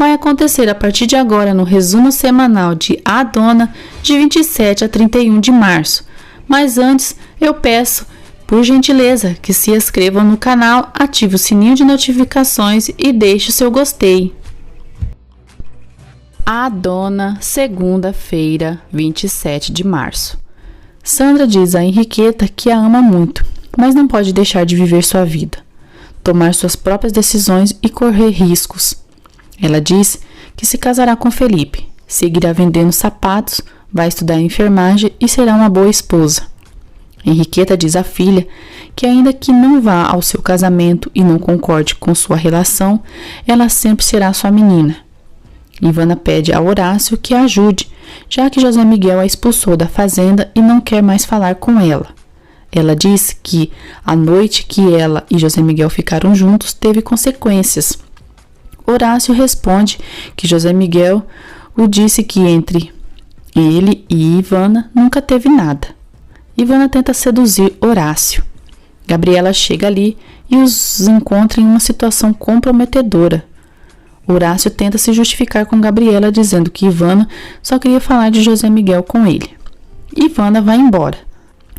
vai acontecer a partir de agora no resumo semanal de A Dona, de 27 a 31 de março. Mas antes, eu peço, por gentileza, que se inscrevam no canal, ative o sininho de notificações e deixe o seu gostei. A Dona, segunda-feira, 27 de março. Sandra diz a Henriqueta que a ama muito, mas não pode deixar de viver sua vida, tomar suas próprias decisões e correr riscos. Ela diz que se casará com Felipe, seguirá vendendo sapatos, vai estudar enfermagem e será uma boa esposa. Henriqueta diz à filha que ainda que não vá ao seu casamento e não concorde com sua relação, ela sempre será sua menina. Ivana pede a Horácio que a ajude, já que José Miguel a expulsou da fazenda e não quer mais falar com ela. Ela diz que a noite que ela e José Miguel ficaram juntos teve consequências. Horácio responde que José Miguel o disse que entre ele e Ivana nunca teve nada. Ivana tenta seduzir Horácio. Gabriela chega ali e os encontra em uma situação comprometedora. Horácio tenta se justificar com Gabriela, dizendo que Ivana só queria falar de José Miguel com ele. Ivana vai embora.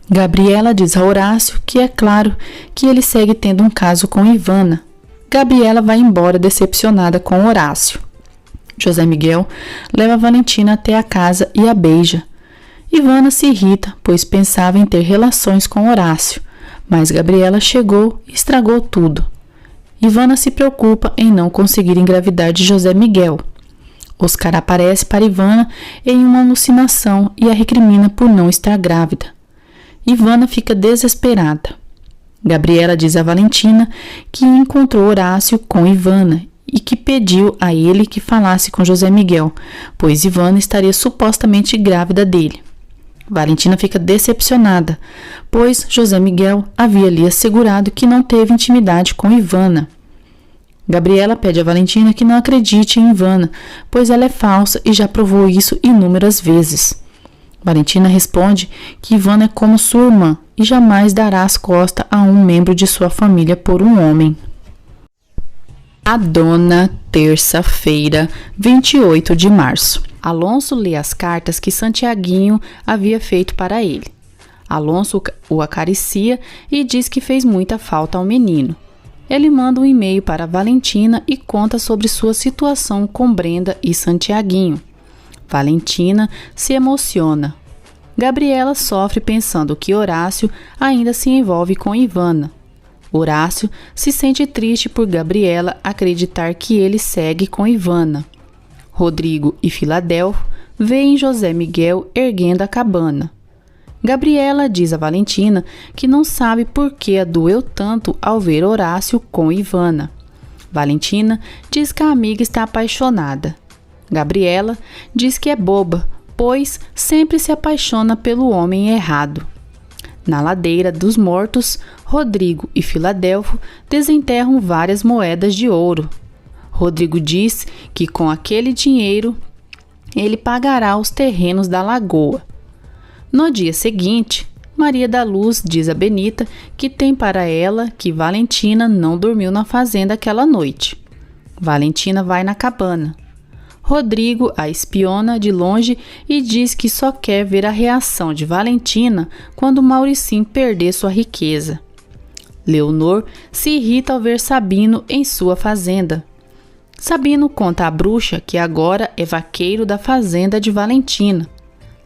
Gabriela diz a Horácio que é claro que ele segue tendo um caso com Ivana. Gabriela vai embora decepcionada com Horácio. José Miguel leva Valentina até a casa e a beija. Ivana se irrita, pois pensava em ter relações com Horácio, mas Gabriela chegou e estragou tudo. Ivana se preocupa em não conseguir engravidar de José Miguel. Oscar aparece para Ivana em uma alucinação e a recrimina por não estar grávida. Ivana fica desesperada. Gabriela diz a Valentina que encontrou Horácio com Ivana e que pediu a ele que falasse com José Miguel, pois Ivana estaria supostamente grávida dele. Valentina fica decepcionada, pois José Miguel havia lhe assegurado que não teve intimidade com Ivana. Gabriela pede a Valentina que não acredite em Ivana, pois ela é falsa e já provou isso inúmeras vezes. Valentina responde que Ivana é como sua irmã e jamais dará as costas a um membro de sua família por um homem. A Dona, terça-feira, 28 de março. Alonso lê as cartas que Santiaguinho havia feito para ele. Alonso o acaricia e diz que fez muita falta ao menino. Ele manda um e-mail para Valentina e conta sobre sua situação com Brenda e Santiaguinho. Valentina se emociona. Gabriela sofre pensando que Horácio ainda se envolve com Ivana. Horácio se sente triste por Gabriela acreditar que ele segue com Ivana. Rodrigo e Filadelfo veem José Miguel erguendo a cabana. Gabriela diz a Valentina que não sabe por que a doeu tanto ao ver Horácio com Ivana. Valentina diz que a amiga está apaixonada. Gabriela diz que é boba, pois sempre se apaixona pelo homem errado. Na ladeira dos mortos, Rodrigo e Filadelfo desenterram várias moedas de ouro. Rodrigo diz que com aquele dinheiro ele pagará os terrenos da lagoa. No dia seguinte, Maria da Luz diz a Benita que tem para ela que Valentina não dormiu na fazenda aquela noite. Valentina vai na cabana. Rodrigo a espiona de longe e diz que só quer ver a reação de Valentina quando Mauricinho perder sua riqueza. Leonor se irrita ao ver Sabino em sua fazenda. Sabino conta à bruxa que agora é vaqueiro da fazenda de Valentina.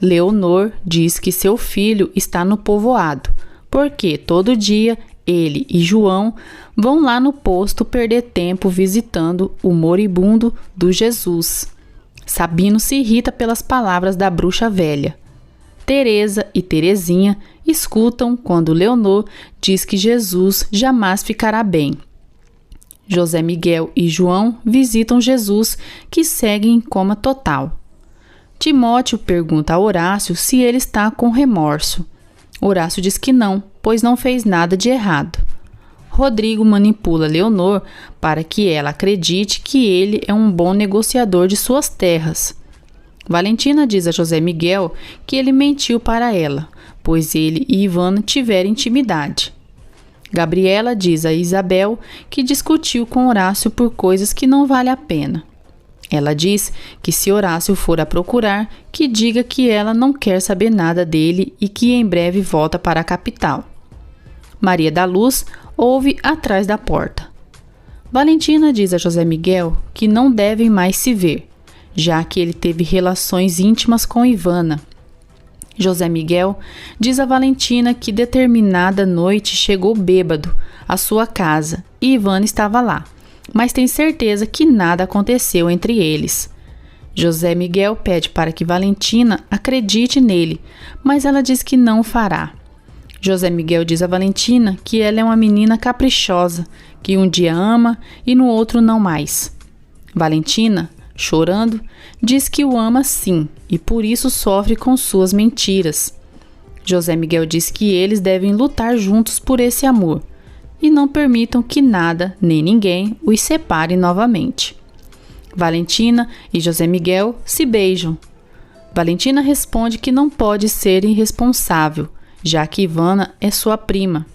Leonor diz que seu filho está no povoado, porque todo dia ele e João vão lá no posto perder tempo visitando o moribundo do Jesus. Sabino se irrita pelas palavras da bruxa velha. Teresa e Terezinha escutam quando Leonor diz que Jesus jamais ficará bem. José Miguel e João visitam Jesus, que segue em coma total. Timóteo pergunta a Horácio se ele está com remorso. Horácio diz que não, pois não fez nada de errado. Rodrigo manipula Leonor para que ela acredite que ele é um bom negociador de suas terras. Valentina diz a José Miguel que ele mentiu para ela, pois ele e Ivana tiveram intimidade. Gabriela diz a Isabel que discutiu com Horácio por coisas que não vale a pena. Ela diz que se Horácio for a procurar, que diga que ela não quer saber nada dele e que em breve volta para a capital. Maria da Luz ouve atrás da porta. Valentina diz a José Miguel que não devem mais se ver, já que ele teve relações íntimas com Ivana. José Miguel diz a Valentina que determinada noite chegou bêbado à sua casa e Ivana estava lá, mas tem certeza que nada aconteceu entre eles. José Miguel pede para que Valentina acredite nele, mas ela diz que não o fará. José Miguel diz a Valentina que ela é uma menina caprichosa, que um dia ama e no outro não mais. Valentina, chorando, diz que o ama sim e por isso sofre com suas mentiras. José Miguel diz que eles devem lutar juntos por esse amor e não permitam que nada nem ninguém os separe novamente. Valentina e José Miguel se beijam. Valentina responde que não pode ser irresponsável, já que Ivana é sua prima.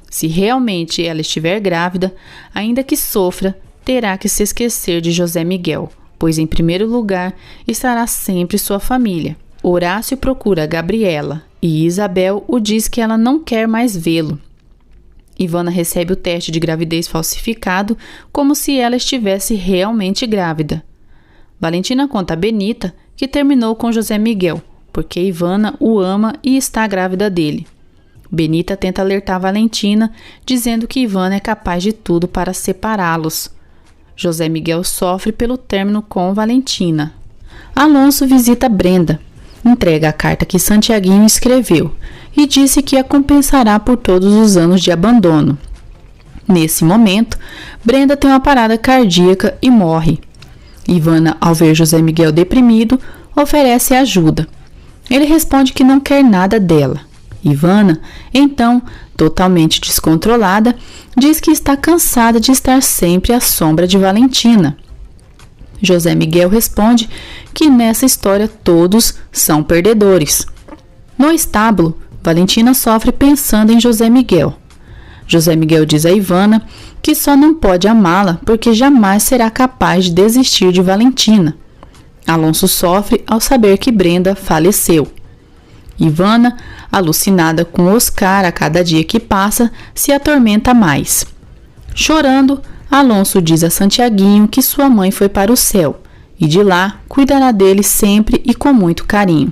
Se realmente ela estiver grávida, ainda que sofra, terá que se esquecer de José Miguel, pois em primeiro lugar estará sempre sua família. Horácio procura Gabriela e Isabel o diz que ela não quer mais vê-lo. Ivana recebe o teste de gravidez falsificado como se ela estivesse realmente grávida. Valentina conta a Benita que terminou com José Miguel, porque Ivana o ama e está grávida dele. Benita tenta alertar Valentina, dizendo que Ivana é capaz de tudo para separá-los. José Miguel sofre pelo término com Valentina. Alonso visita Brenda, entrega a carta que Santiaguinho escreveu e disse que a compensará por todos os anos de abandono. Nesse momento, Brenda tem uma parada cardíaca e morre. Ivana, ao ver José Miguel deprimido, oferece ajuda. Ele responde que não quer nada dela. Ivana, então, totalmente descontrolada, diz que está cansada de estar sempre à sombra de Valentina. José Miguel responde que nessa história todos são perdedores. No estábulo, Valentina sofre pensando em José Miguel. José Miguel diz a Ivana que só não pode amá-la porque jamais será capaz de desistir de Valentina. Alonso sofre ao saber que Brenda faleceu. Ivana, alucinada com Oscar a cada dia que passa, se atormenta mais. Chorando, Alonso diz a Santiaguinho que sua mãe foi para o céu e de lá cuidará dele sempre e com muito carinho.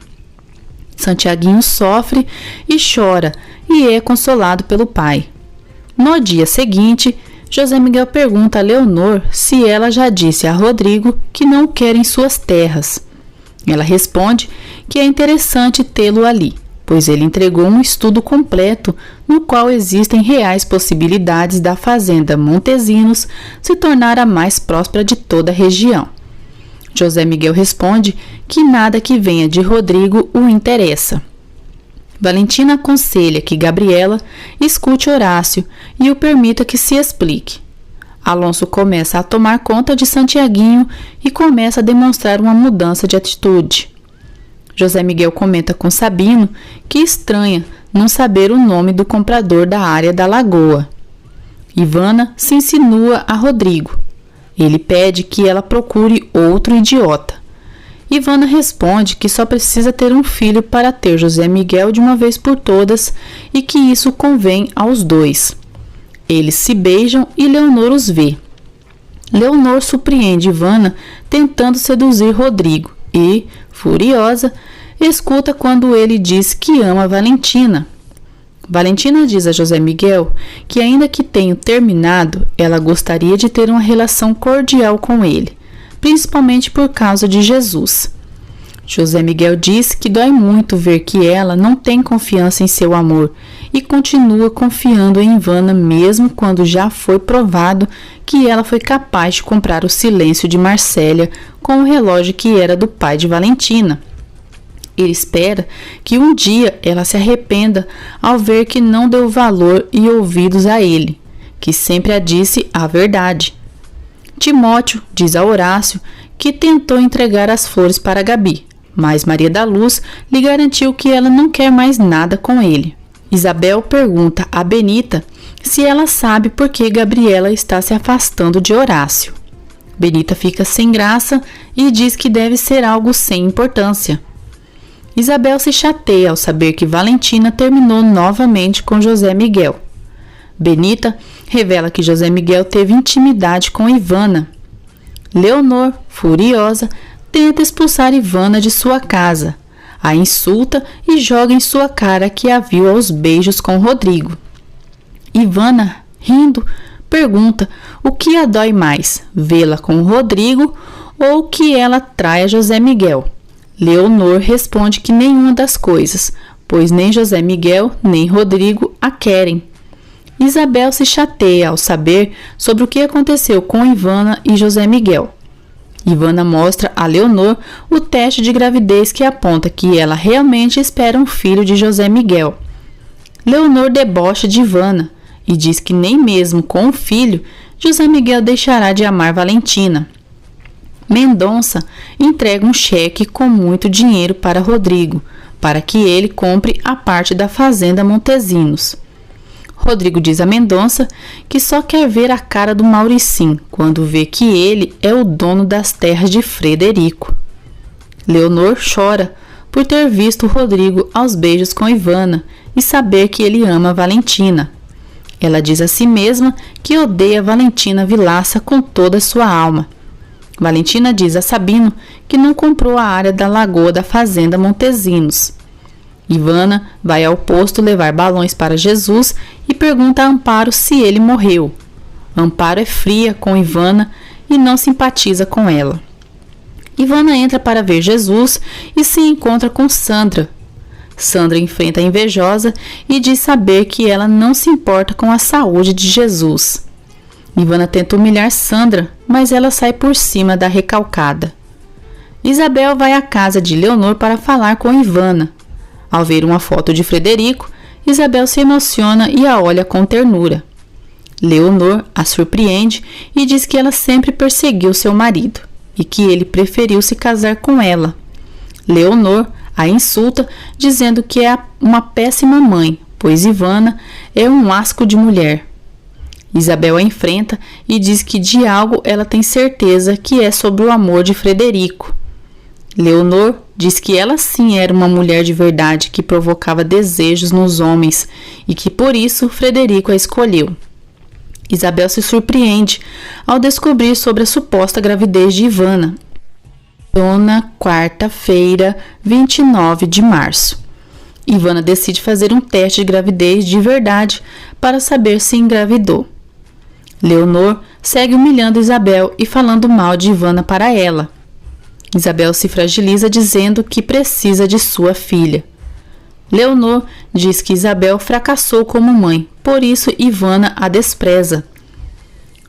Santiaguinho sofre e chora e é consolado pelo pai. No dia seguinte, José Miguel pergunta a Leonor se ela já disse a Rodrigo que não o quer em suas terras. Ela responde que é interessante tê-lo ali, pois ele entregou um estudo completo no qual existem reais possibilidades da fazenda Montesinos se tornar a mais próspera de toda a região. José Miguel responde que nada que venha de Rodrigo o interessa. Valentina aconselha que Gabriela escute Horácio e o permita que se explique. Alonso começa a tomar conta de Santiaguinho e começa a demonstrar uma mudança de atitude. José Miguel comenta com Sabino que estranha não saber o nome do comprador da área da lagoa. Ivana se insinua a Rodrigo. Ele pede que ela procure outro idiota. Ivana responde que só precisa ter um filho para ter José Miguel de uma vez por todas e que isso convém aos dois. Eles se beijam e Leonor os vê. Leonor surpreende Ivana tentando seduzir Rodrigo e, furiosa, escuta quando ele diz que ama Valentina. Valentina diz a José Miguel que ainda que tenham terminado, ela gostaria de ter uma relação cordial com ele, principalmente por causa de Jesus. José Miguel diz que dói muito ver que ela não tem confiança em seu amor e continua confiando em Ivana mesmo quando já foi provado que ela foi capaz de comprar o silêncio de Marcélia com o relógio que era do pai de Valentina. Ele espera que um dia ela se arrependa ao ver que não deu valor e ouvidos a ele, que sempre a disse a verdade. Timóteo diz a Horácio que tentou entregar as flores para Gabi, mas Maria da Luz lhe garantiu que ela não quer mais nada com ele. Isabel pergunta a Benita se ela sabe por que Gabriela está se afastando de Horácio. Benita fica sem graça e diz que deve ser algo sem importância. Isabel se chateia ao saber que Valentina terminou novamente com José Miguel. Benita revela que José Miguel teve intimidade com Ivana. Leonor, furiosa, tenta expulsar Ivana de sua casa, a insulta e joga em sua cara que a viu aos beijos com Rodrigo. Ivana, rindo, pergunta o que a dói mais, vê-la com Rodrigo ou que ela traia José Miguel. Leonor responde que nenhuma das coisas, pois nem José Miguel nem Rodrigo a querem. Isabel se chateia ao saber sobre o que aconteceu com Ivana e José Miguel. Ivana mostra a Leonor o teste de gravidez que aponta que ela realmente espera um filho de José Miguel. Leonor debocha de Ivana e diz que nem mesmo com o filho, José Miguel deixará de amar Valentina. Mendonça entrega um cheque com muito dinheiro para Rodrigo, para que ele compre a parte da fazenda Montesinos. Rodrigo diz a Mendonça que só quer ver a cara do Mauricim quando vê que ele é o dono das terras de Frederico. Leonor chora por ter visto Rodrigo aos beijos com Ivana e saber que ele ama Valentina. Ela diz a si mesma que odeia Valentina Vilaça com toda a sua alma. Valentina diz a Sabino que não comprou a área da lagoa da fazenda Montesinos. Ivana vai ao posto levar balões para Jesus e pergunta a Amparo se ele morreu. Amparo é fria com Ivana e não simpatiza com ela. Ivana entra para ver Jesus e se encontra com Sandra. Sandra enfrenta a invejosa e diz saber que ela não se importa com a saúde de Jesus. Ivana tenta humilhar Sandra, mas ela sai por cima da recalcada. Isabel vai à casa de Leonor para falar com Ivana. Ao ver uma foto de Frederico, Isabel se emociona e a olha com ternura. Leonor a surpreende e diz que ela sempre perseguiu seu marido e que ele preferiu se casar com ela. Leonor a insulta, dizendo que é uma péssima mãe, pois Ivana é um asco de mulher. Isabel a enfrenta e diz que de algo ela tem certeza que é sobre o amor de Frederico. Leonor diz que ela sim era uma mulher de verdade que provocava desejos nos homens e que por isso Frederico a escolheu. Isabel se surpreende ao descobrir sobre a suposta gravidez de Ivana. Quarta-feira, 29 de março. Ivana decide fazer um teste de gravidez de verdade para saber se engravidou. Leonor segue humilhando Isabel e falando mal de Ivana para ela. Isabel se fragiliza dizendo que precisa de sua filha. Leonor diz que Isabel fracassou como mãe, por isso Ivana a despreza.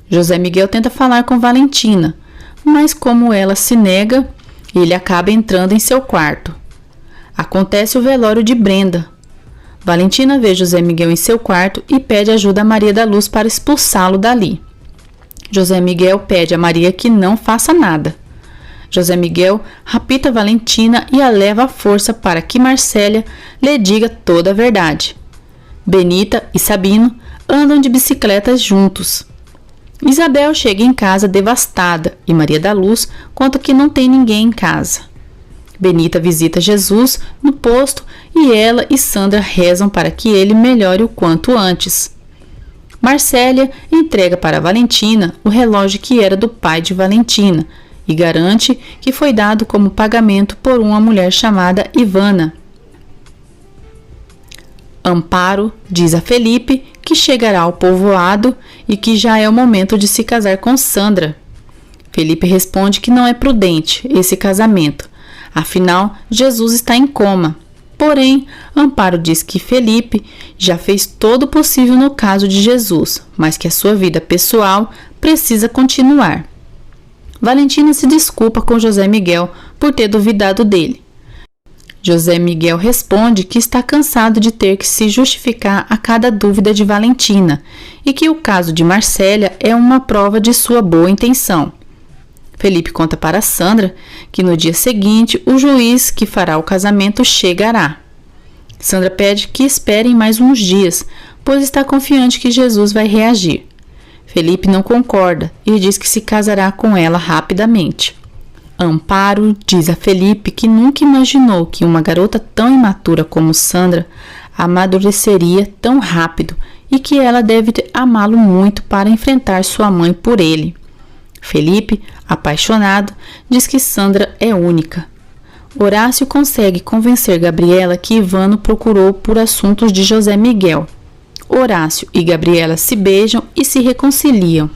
José Miguel tenta falar com Valentina, mas como ela se nega, ele acaba entrando em seu quarto. Acontece o velório de Brenda. Valentina vê José Miguel em seu quarto e pede ajuda a Maria da Luz para expulsá-lo dali. José Miguel pede a Maria que não faça nada. José Miguel rapta Valentina e a leva à força para que Marcélia lhe diga toda a verdade. Benita e Sabino andam de bicicletas juntos. Isabel chega em casa devastada e Maria da Luz conta que não tem ninguém em casa. Benita visita Jesus no posto e ela e Sandra rezam para que ele melhore o quanto antes. Marcélia entrega para Valentina o relógio que era do pai de Valentina e garante que foi dado como pagamento por uma mulher chamada Ivana. Amparo diz a Felipe que chegará ao povoado e que já é o momento de se casar com Sandra. Felipe responde que não é prudente esse casamento, afinal Jesus está em coma. Porém, Amparo diz que Felipe já fez todo o possível no caso de Jesus, mas que a sua vida pessoal precisa continuar. Valentina se desculpa com José Miguel por ter duvidado dele. José Miguel responde que está cansado de ter que se justificar a cada dúvida de Valentina e que o caso de Marcélia é uma prova de sua boa intenção. Felipe conta para Sandra que no dia seguinte o juiz que fará o casamento chegará. Sandra pede que esperem mais uns dias, pois está confiante que Jesus vai reagir. Felipe não concorda e diz que se casará com ela rapidamente. Amparo diz a Felipe que nunca imaginou que uma garota tão imatura como Sandra amadureceria tão rápido e que ela deve amá-lo muito para enfrentar sua mãe por ele. Felipe, apaixonado, diz que Sandra é única. Horácio consegue convencer Gabriela que Ivano procurou por assuntos de José Miguel. Horácio e Gabriela se beijam e se reconciliam.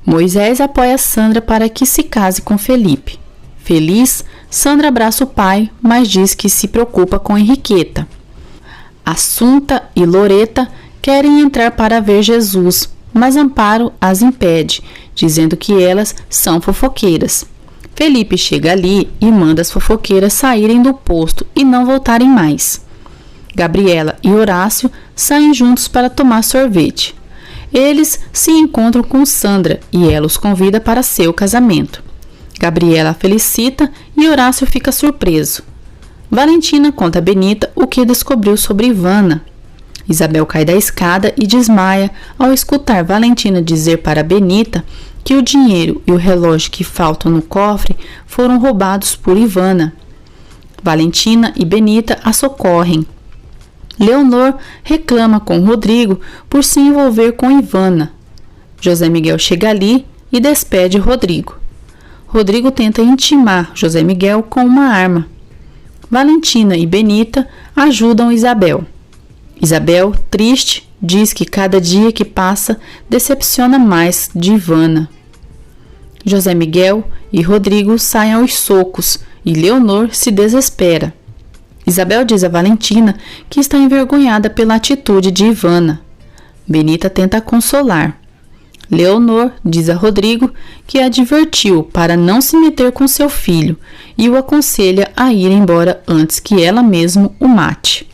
Moisés apoia Sandra para que se case com Felipe. Feliz, Sandra abraça o pai, mas diz que se preocupa com Henriqueta. Assunta e Loreta querem entrar para ver Jesus, mas Amparo as impede, dizendo que elas são fofoqueiras. Felipe chega ali e manda as fofoqueiras saírem do posto e não voltarem mais. Gabriela e Horácio saem juntos para tomar sorvete. Eles se encontram com Sandra e ela os convida para seu casamento. Gabriela a felicita e Horácio fica surpreso. Valentina conta a Benita o que descobriu sobre Ivana. Isabel cai da escada e desmaia ao escutar Valentina dizer para Benita que o dinheiro e o relógio que faltam no cofre foram roubados por Ivana. Valentina e Benita a socorrem. Leonor reclama com Rodrigo por se envolver com Ivana. José Miguel chega ali e despede Rodrigo. Rodrigo tenta intimar José Miguel com uma arma. Valentina e Benita ajudam Isabel. Isabel, triste, diz que cada dia que passa decepciona mais de Ivana. José Miguel e Rodrigo saem aos socos e Leonor se desespera. Isabel diz a Valentina que está envergonhada pela atitude de Ivana. Benita tenta consolar. Leonor diz a Rodrigo que a advertiu para não se meter com seu filho e o aconselha a ir embora antes que ela mesma o mate.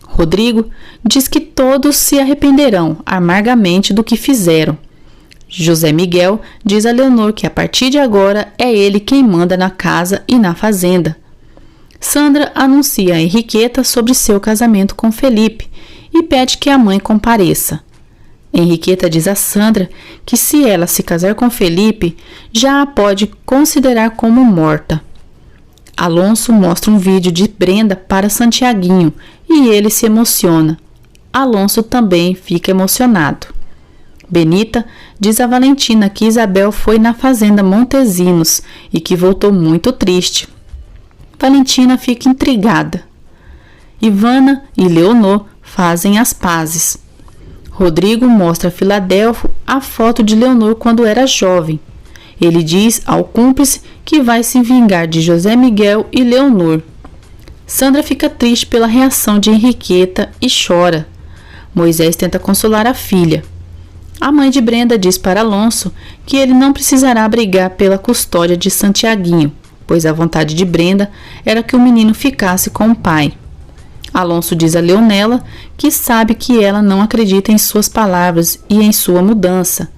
Rodrigo diz que todos se arrependerão amargamente do que fizeram. José Miguel diz a Leonor que a partir de agora é ele quem manda na casa e na fazenda. Sandra anuncia a Henriqueta sobre seu casamento com Felipe e pede que a mãe compareça. Henriqueta diz a Sandra que se ela se casar com Felipe, já a pode considerar como morta. Alonso mostra um vídeo de Brenda para Santiaguinho e ele se emociona. Alonso também fica emocionado. Benita diz a Valentina que Isabel foi na fazenda Montesinos e que voltou muito triste. Valentina fica intrigada. Ivana e Leonor fazem as pazes. Rodrigo mostra a Filadelfo a foto de Leonor quando era jovem. Ele diz ao cúmplice que vai se vingar de José Miguel e Leonor. Sandra fica triste pela reação de Henriqueta e chora. Moisés tenta consolar a filha. A mãe de Brenda diz para Alonso que ele não precisará brigar pela custódia de Santiaguinho, pois a vontade de Brenda era que o menino ficasse com o pai. Alonso diz a Leonela que sabe que ela não acredita em suas palavras e em sua mudança,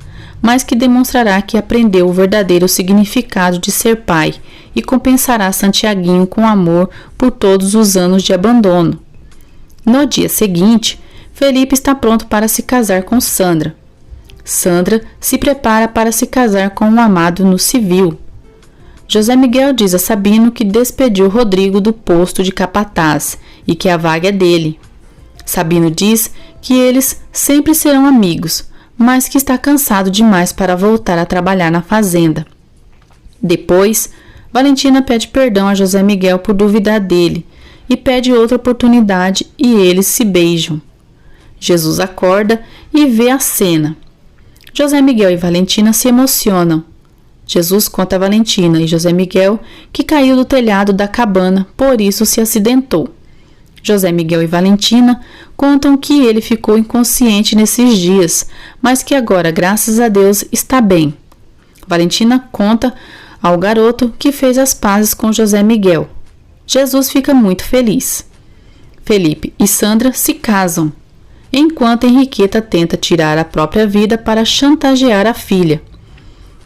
mas que demonstrará que aprendeu o verdadeiro significado de ser pai e compensará Santiaguinho com amor por todos os anos de abandono. No dia seguinte, Felipe está pronto para se casar com Sandra. Sandra se prepara para se casar com um amado no civil. José Miguel diz a Sabino que despediu Rodrigo do posto de capataz e que a vaga é dele. Sabino diz que eles sempre serão amigos, mas que está cansado demais para voltar a trabalhar na fazenda. Depois, Valentina pede perdão a José Miguel por duvidar dele e pede outra oportunidade e eles se beijam. Jesus acorda e vê a cena. José Miguel e Valentina se emocionam. Jesus conta a Valentina e José Miguel que caiu do telhado da cabana, por isso se acidentou. José Miguel e Valentina contam que ele ficou inconsciente nesses dias, mas que agora, graças a Deus, está bem. Valentina conta ao garoto que fez as pazes com José Miguel. Jesus fica muito feliz. Felipe e Sandra se casam, enquanto Henriqueta tenta tirar a própria vida para chantagear a filha.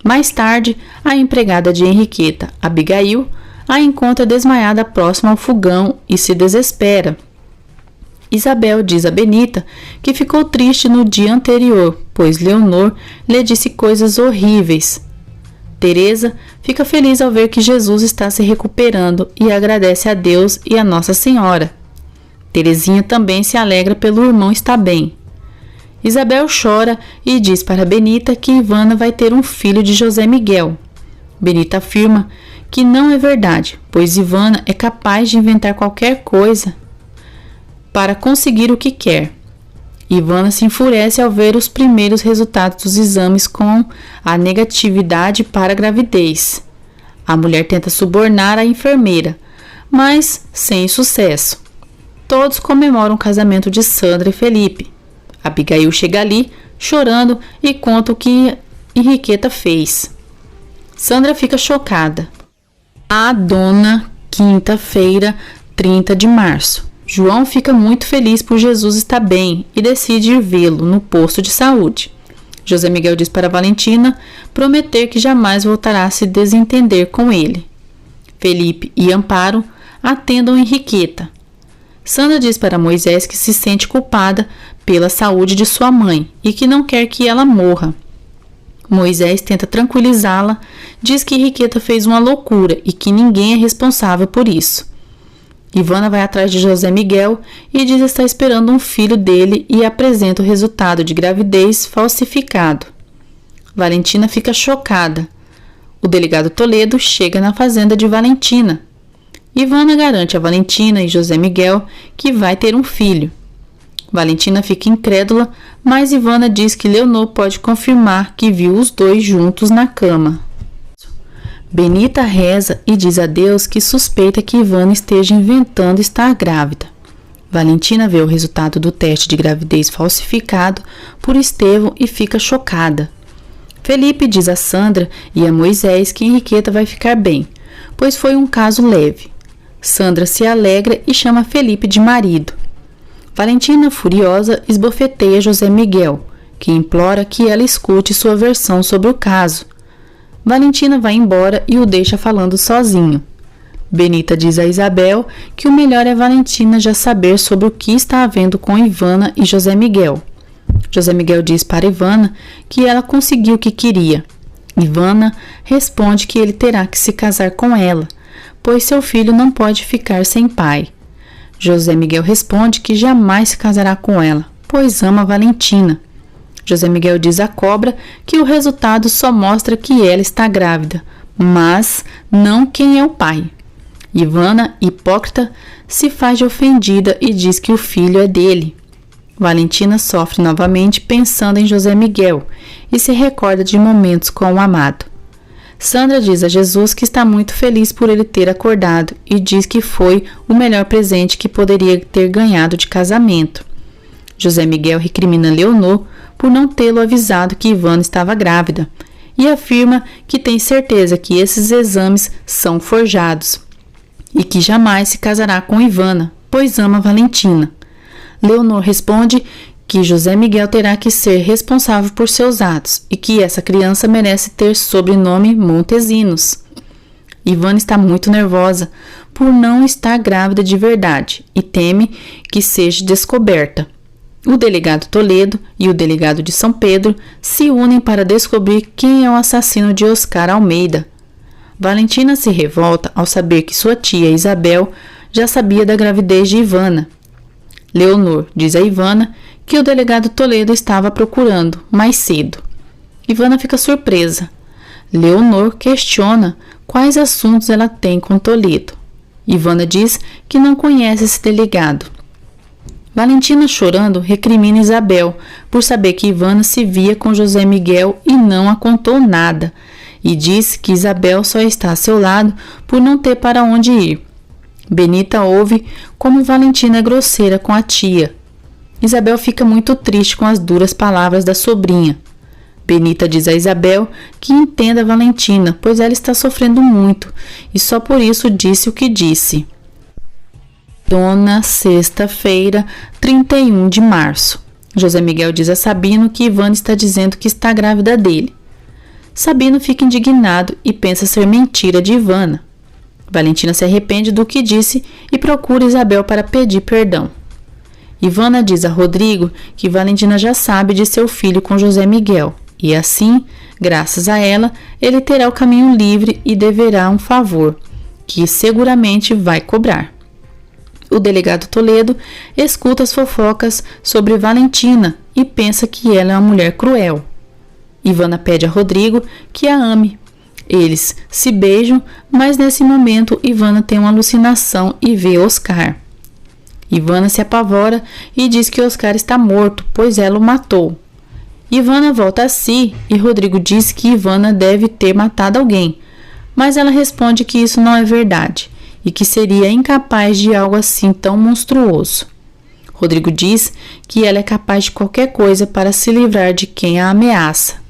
Mais tarde, a empregada de Henriqueta, Abigail, a encontra desmaiada próxima ao fogão e se desespera. Isabel diz a Benita que ficou triste no dia anterior, pois Leonor lhe disse coisas horríveis. Teresa fica feliz ao ver que Jesus está se recuperando e agradece a Deus e a Nossa Senhora. Teresinha também se alegra pelo irmão estar bem. Isabel chora e diz para Benita que Ivana vai ter um filho de José Miguel. Benita afirma que não é verdade, pois Ivana é capaz de inventar qualquer coisa para conseguir o que quer. Ivana se enfurece ao ver os primeiros resultados dos exames com a negatividade para a gravidez. A mulher tenta subornar a enfermeira, mas sem sucesso. Todos comemoram o casamento de Sandra e Felipe. Abigail chega ali, chorando, e conta o que Henriqueta fez. Sandra fica chocada. A dona, quinta-feira, 30 de março. João fica muito feliz por Jesus estar bem e decide ir vê-lo no posto de saúde. José Miguel diz para Valentina prometer que jamais voltará a se desentender com ele. Felipe e Amparo atendam Henriqueta. Sandra diz para Moisés que se sente culpada pela saúde de sua mãe e que não quer que ela morra. Moisés tenta tranquilizá-la, diz que Henriqueta fez uma loucura e que ninguém é responsável por isso. Ivana vai atrás de José Miguel e diz estar esperando um filho dele e apresenta o resultado de gravidez falsificado. Valentina fica chocada. O delegado Toledo chega na fazenda de Valentina. Ivana garante a Valentina e José Miguel que vai ter um filho. Valentina fica incrédula, mas Ivana diz que Leonor pode confirmar que viu os dois juntos na cama. Benita reza e diz a Deus que suspeita que Ivana esteja inventando estar grávida. Valentina vê o resultado do teste de gravidez falsificado por Estevão e fica chocada. Felipe diz a Sandra e a Moisés que Henriqueta vai ficar bem, pois foi um caso leve. Sandra se alegra e chama Felipe de marido. Valentina, furiosa, esbofeteia José Miguel, que implora que ela escute sua versão sobre o caso. Valentina vai embora e o deixa falando sozinho. Benita diz a Isabel que o melhor é Valentina já saber sobre o que está havendo com Ivana e José Miguel. José Miguel diz para Ivana que ela conseguiu o que queria. Ivana responde que ele terá que se casar com ela, pois seu filho não pode ficar sem pai. José Miguel responde que jamais se casará com ela, pois ama Valentina. José Miguel diz à cobra que o resultado só mostra que ela está grávida, mas não quem é o pai. Ivana, hipócrita, se faz de ofendida e diz que o filho é dele. Valentina sofre novamente pensando em José Miguel e se recorda de momentos com o amado. Sandra diz a Jesus que está muito feliz por ele ter acordado e diz que foi o melhor presente que poderia ter ganhado de casamento. José Miguel recrimina Leonor por não tê-lo avisado que Ivana estava grávida e afirma que tem certeza que esses exames são forjados e que jamais se casará com Ivana, pois ama Valentina. Leonor responde que José Miguel terá que ser responsável por seus atos e que essa criança merece ter sobrenome Montesinos. Ivana está muito nervosa por não estar grávida de verdade e teme que seja descoberta. O delegado Toledo e o delegado de São Pedro se unem para descobrir quem é o assassino de Oscar Almeida. Valentina se revolta ao saber que sua tia Isabel já sabia da gravidez de Ivana. Leonor diz a Ivana que o delegado Toledo estava procurando mais cedo. Ivana fica surpresa. Leonor questiona quais assuntos ela tem com Toledo. Ivana diz que não conhece esse delegado. Valentina, chorando, recrimina Isabel por saber que Ivana se via com José Miguel e não a contou nada, e diz que Isabel só está a seu lado por não ter para onde ir. Benita ouve como Valentina é grosseira com a tia. Isabel fica muito triste com as duras palavras da sobrinha. Benita diz a Isabel que entenda Valentina, pois ela está sofrendo muito e só por isso disse o que disse. Dona sexta-feira, 31 de março. José Miguel diz a Sabino que Ivana está dizendo que está grávida dele. Sabino fica indignado e pensa ser mentira de Ivana. Valentina se arrepende do que disse e procura Isabel para pedir perdão. Ivana diz a Rodrigo que Valentina já sabe de seu filho com José Miguel e assim, graças a ela, ele terá o caminho livre e deverá um favor, que seguramente vai cobrar. O delegado Toledo escuta as fofocas sobre Valentina e pensa que ela é uma mulher cruel. Ivana pede a Rodrigo que a ame. Eles se beijam, mas nesse momento Ivana tem uma alucinação e vê Oscar. Ivana se apavora e diz que Oscar está morto, pois ela o matou. Ivana volta a si e Rodrigo diz que Ivana deve ter matado alguém, mas ela responde que isso não é verdade e que seria incapaz de algo assim tão monstruoso. Rodrigo diz que ela é capaz de qualquer coisa para se livrar de quem a ameaça.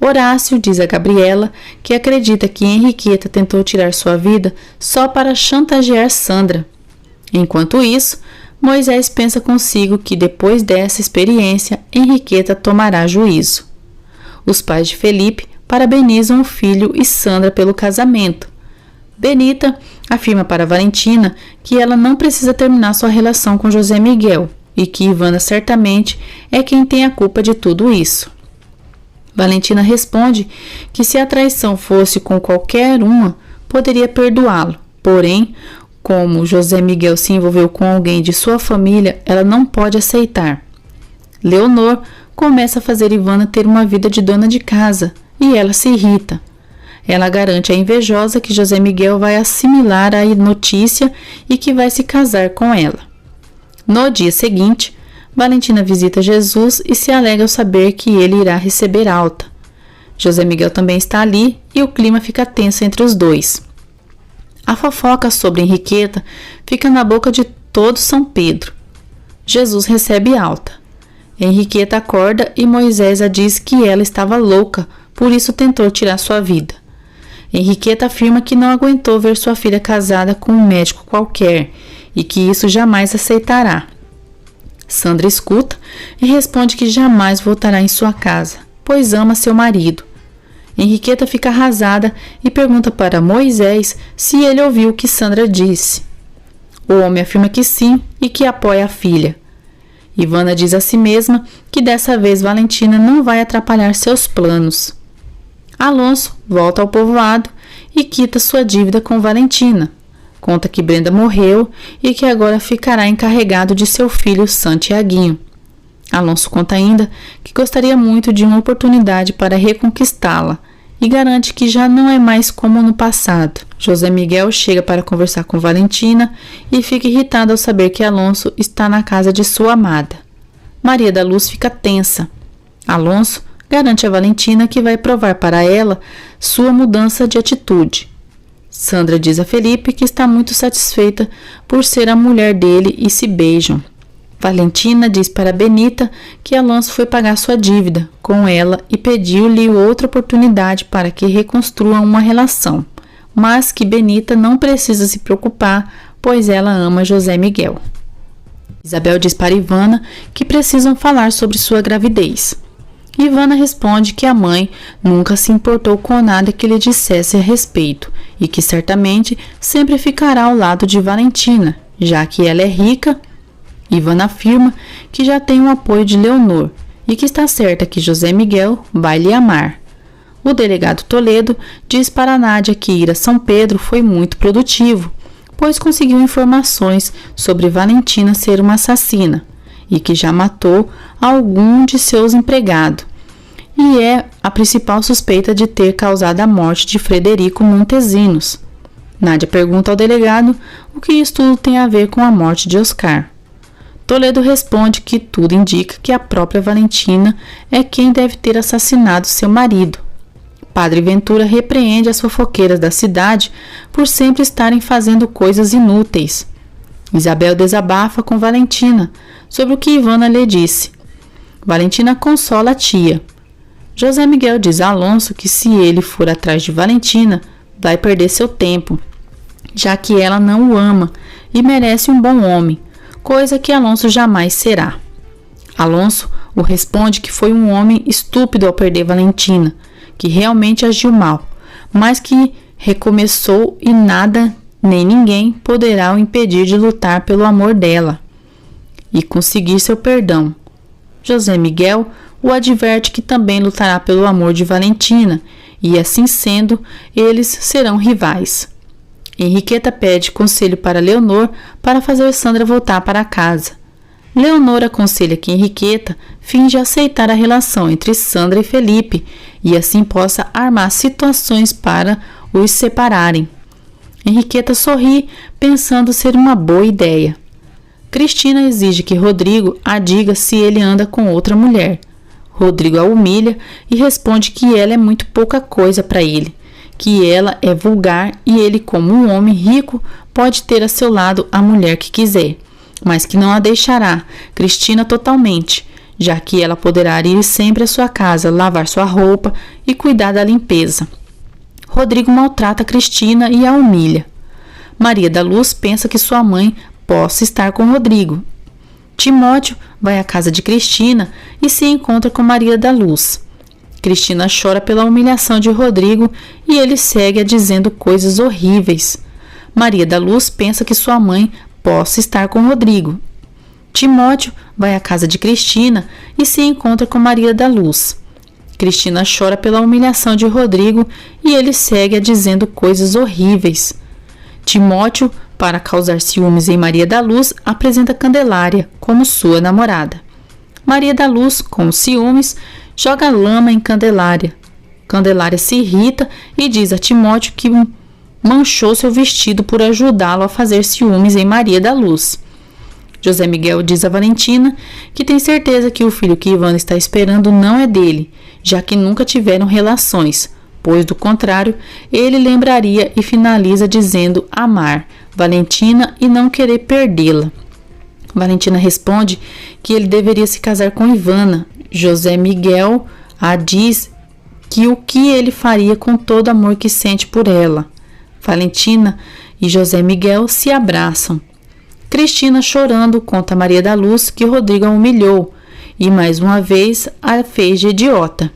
Horácio diz a Gabriela que acredita que Henriqueta tentou tirar sua vida só para chantagear Sandra. Enquanto isso, Moisés pensa consigo que depois dessa experiência, Henriqueta tomará juízo. Os pais de Felipe parabenizam o filho e Sandra pelo casamento. Benita afirma para Valentina que ela não precisa terminar sua relação com José Miguel e que Ivana certamente é quem tem a culpa de tudo isso. Valentina responde que se a traição fosse com qualquer uma, poderia perdoá-lo. Porém, como José Miguel se envolveu com alguém de sua família, ela não pode aceitar. Leonor começa a fazer Ivana ter uma vida de dona de casa e ela se irrita. Ela garante à invejosa que José Miguel vai assimilar a notícia e que vai se casar com ela. No dia seguinte, Valentina visita Jesus e se alegra ao saber que ele irá receber alta. José Miguel também está ali e o clima fica tenso entre os dois. A fofoca sobre Henriqueta fica na boca de todo São Pedro. Jesus recebe alta. Henriqueta acorda e Moisés a diz que ela estava louca, por isso tentou tirar sua vida. Henriqueta afirma que não aguentou ver sua filha casada com um médico qualquer e que isso jamais aceitará. Sandra escuta e responde que jamais voltará em sua casa, pois ama seu marido. Henriqueta fica arrasada e pergunta para Moisés se ele ouviu o que Sandra disse. O homem afirma que sim e que apoia a filha. Ivana diz a si mesma que dessa vez Valentina não vai atrapalhar seus planos. Alonso volta ao povoado e quita sua dívida com Valentina. Conta que Brenda morreu e que agora ficará encarregado de seu filho Santiaguinho. Alonso conta ainda que gostaria muito de uma oportunidade para reconquistá-la e garante que já não é mais como no passado. José Miguel chega para conversar com Valentina e fica irritado ao saber que Alonso está na casa de sua amada. Maria da Luz fica tensa. Alonso garante a Valentina que vai provar para ela sua mudança de atitude. Sandra diz a Felipe que está muito satisfeita por ser a mulher dele e se beijam. Valentina diz para Benita que Alonso foi pagar sua dívida com ela e pediu-lhe outra oportunidade para que reconstruam uma relação, mas que Benita não precisa se preocupar, pois ela ama José Miguel. Isabel diz para Ivana que precisam falar sobre sua gravidez. Ivana responde que a mãe nunca se importou com nada que lhe dissesse a respeito e que certamente sempre ficará ao lado de Valentina, já que ela é rica. Ivana afirma que já tem o apoio de Leonor e que está certa que José Miguel vai lhe amar. O delegado Toledo diz para Nádia que ir a São Pedro foi muito produtivo, pois conseguiu informações sobre Valentina ser uma assassina e que já matou algum de seus empregados e é a principal suspeita de ter causado a morte de Frederico Montesinos. Nádia pergunta ao delegado o que isso tudo tem a ver com a morte de Oscar. Toledo responde que tudo indica que a própria Valentina é quem deve ter assassinado seu marido. Padre Ventura repreende as fofoqueiras da cidade por sempre estarem fazendo coisas inúteis. Isabel desabafa com Valentina sobre o que Ivana lhe disse. Valentina consola a tia. José Miguel diz a Alonso que se ele for atrás de Valentina, vai perder seu tempo, já que ela não o ama e merece um bom homem, coisa que Alonso jamais será. Alonso o responde que foi um homem estúpido ao perder Valentina, que realmente agiu mal, mas que recomeçou e nada nem ninguém poderá o impedir de lutar pelo amor dela e conseguir seu perdão. José Miguel o adverte que também lutará pelo amor de Valentina, e assim sendo, eles serão rivais. Henriqueta pede conselho para Leonor para fazer Sandra voltar para casa. Leonor aconselha que Henriqueta finge aceitar a relação entre Sandra e Felipe e assim possa armar situações para os separarem. Henriqueta sorri, pensando ser uma boa ideia. Cristina exige que Rodrigo a diga se ele anda com outra mulher. Rodrigo a humilha e responde que ela é muito pouca coisa para ele, que ela é vulgar e ele, como um homem rico, pode ter a seu lado a mulher que quiser, mas que não a deixará, Cristina, totalmente, já que ela poderá ir sempre à sua casa, lavar sua roupa e cuidar da limpeza. Rodrigo maltrata Cristina e a humilha. Maria da Luz pensa que sua mãe possa estar com Rodrigo. Timóteo vai à casa de Cristina e se encontra com Maria da Luz. Cristina chora pela humilhação de Rodrigo e ele segue dizendo coisas horríveis. Maria da Luz pensa que sua mãe possa estar com Rodrigo. Timóteo vai à casa de Cristina e se encontra com Maria da Luz. Cristina chora pela humilhação de Rodrigo e ele segue dizendo coisas horríveis. Timóteo, para causar ciúmes em Maria da Luz, apresenta Candelária como sua namorada. Maria da Luz, com ciúmes, joga lama em Candelária. Candelária se irrita e diz a Timóteo que manchou seu vestido por ajudá-lo a fazer ciúmes em Maria da Luz. José Miguel diz a Valentina que tem certeza que o filho que Ivana está esperando não é dele, já que nunca tiveram relações, pois, do contrário, ele lembraria e finaliza dizendo amar Valentina e não querer perdê-la. Valentina responde que ele deveria se casar com Ivana. José Miguel a diz que o que ele faria com todo o amor que sente por ela. Valentina e José Miguel se abraçam. Cristina, chorando, conta a Maria da Luz que Rodrigo a humilhou e mais uma vez a fez de idiota.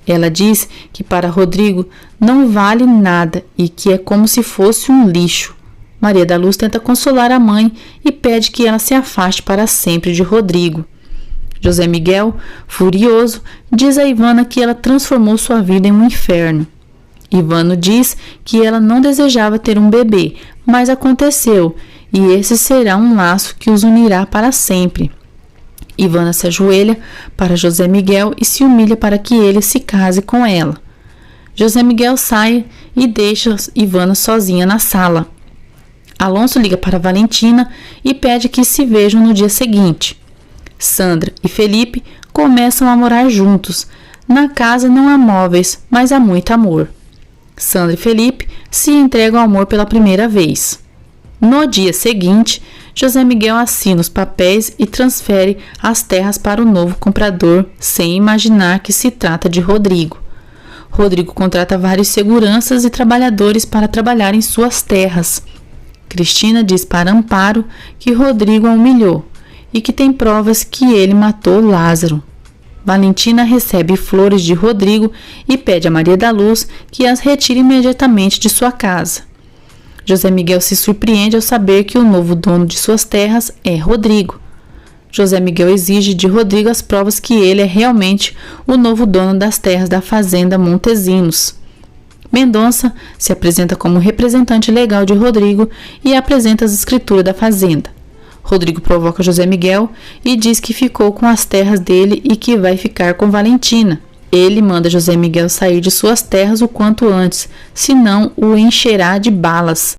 Ela diz que para Rodrigo não vale nada e que é como se fosse um lixo. Maria da Luz tenta consolar a mãe e pede que ela se afaste para sempre de Rodrigo. José Miguel, furioso, diz a Ivana que ela transformou sua vida em um inferno. Ivana diz que ela não desejava ter um bebê, mas aconteceu, e esse será um laço que os unirá para sempre. Ivana se ajoelha para José Miguel e se humilha para que ele se case com ela. José Miguel sai e deixa Ivana sozinha na sala. Alonso liga para Valentina e pede que se vejam no dia seguinte. Sandra e Felipe começam a morar juntos. Na casa não há móveis, mas há muito amor. Sandra e Felipe se entregam ao amor pela primeira vez. No dia seguinte, José Miguel assina os papéis e transfere as terras para o novo comprador, sem imaginar que se trata de Rodrigo. Rodrigo contrata vários seguranças e trabalhadores para trabalhar em suas terras. Cristina diz para Amparo que Rodrigo a humilhou e que tem provas que ele matou Lázaro. Valentina recebe flores de Rodrigo e pede a Maria da Luz que as retire imediatamente de sua casa. José Miguel se surpreende ao saber que o novo dono de suas terras é Rodrigo. José Miguel exige de Rodrigo as provas que ele é realmente o novo dono das terras da fazenda Montesinos. Mendonça se apresenta como representante legal de Rodrigo e apresenta as escrituras da fazenda. Rodrigo provoca José Miguel e diz que ficou com as terras dele e que vai ficar com Valentina. Ele manda José Miguel sair de suas terras o quanto antes, senão o encherá de balas.